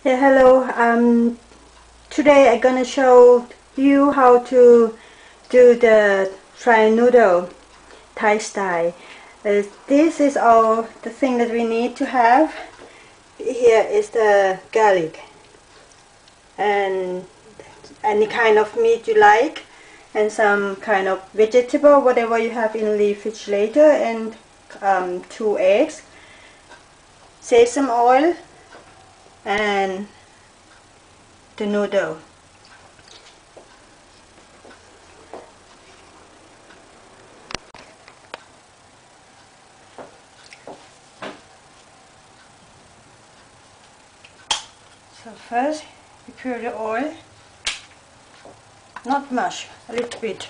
Yeah, hello. Today I'm gonna show you how to do the fried noodle Thai style. This is all the thing that we need to have. Here is the garlic and any kind of meat you like, and some kind of vegetable, whatever you have in the refrigerator, and 2 eggs, sesame oil, and the noodle. So first you put the oil, not much, a little bit,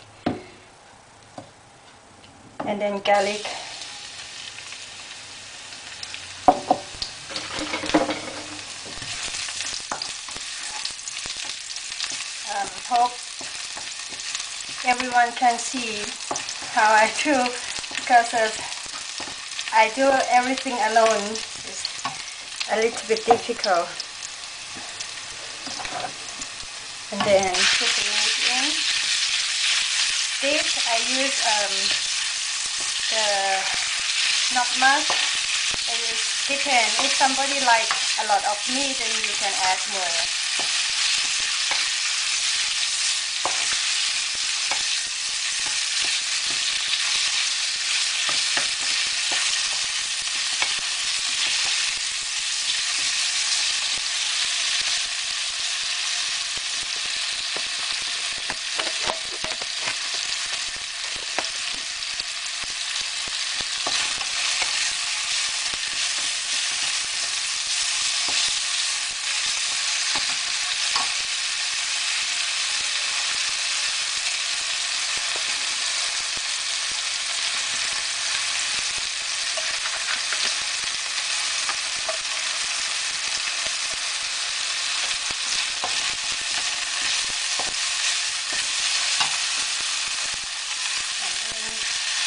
and then garlic, hope everyone can see how I do, because I do everything alone. It's a little bit difficult. And then put the meat in. This I use the not much. It depends. If somebody likes a lot of meat, then you can add more.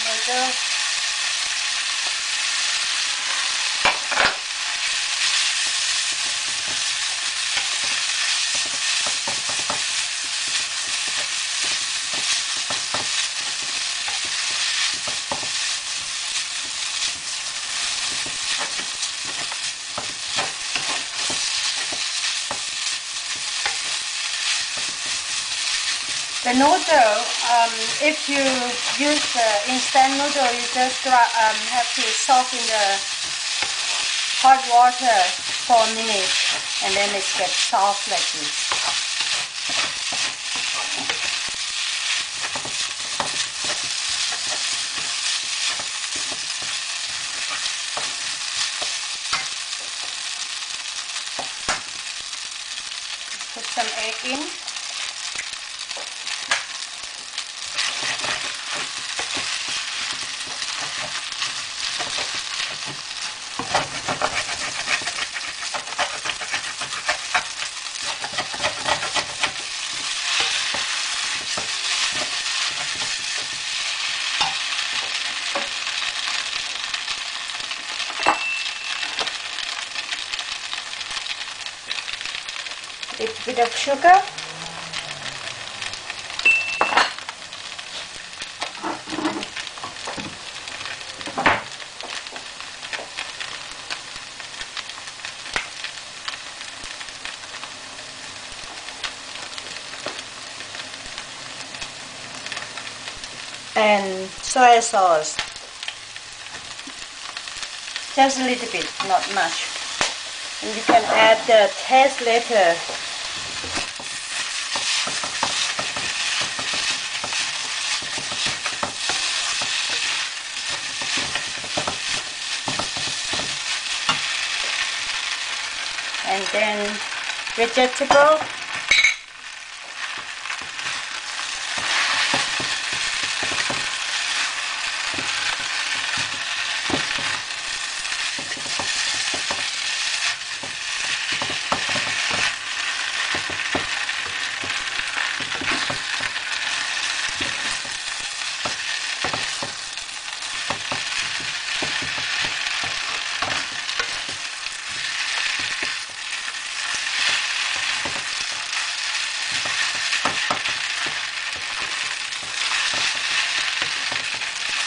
Noodle. The noodle, if you use the instant noodle, you just have to soak in the hot water for a minute, and then it gets soft like this. Put some egg in. A bit of sugar, and soy sauce, just a little bit, not much, and you can add the taste later. And then vegetable,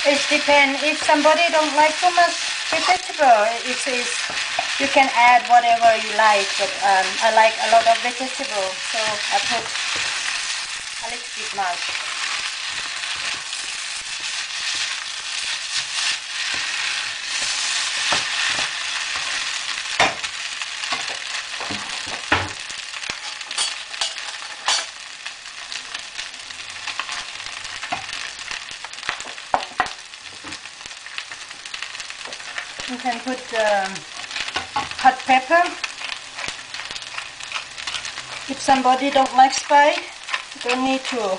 It depends. If somebody don't like too much vegetable, you can add whatever you like. But I like a lot of vegetable, so I put a little bit much. You can put hot pepper. If somebody don't like spice, you don't need to.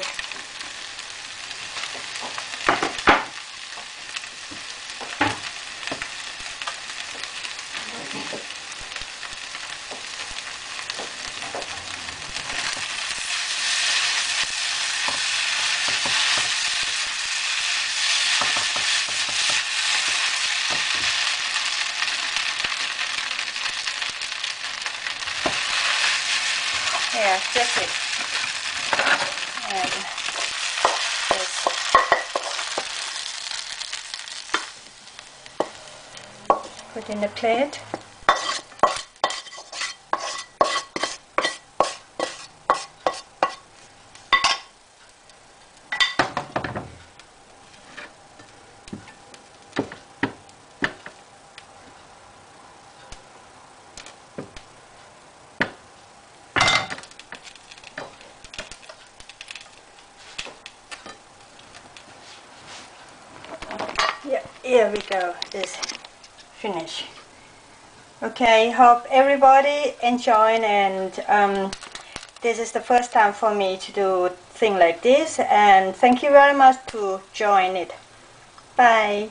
Yeah, that's it. And just put in the plate. Yeah, here we go. It's finished. Okay, hope everybody enjoyed, and this is the first time for me to do thing like this, and thank you very much to join it. Bye.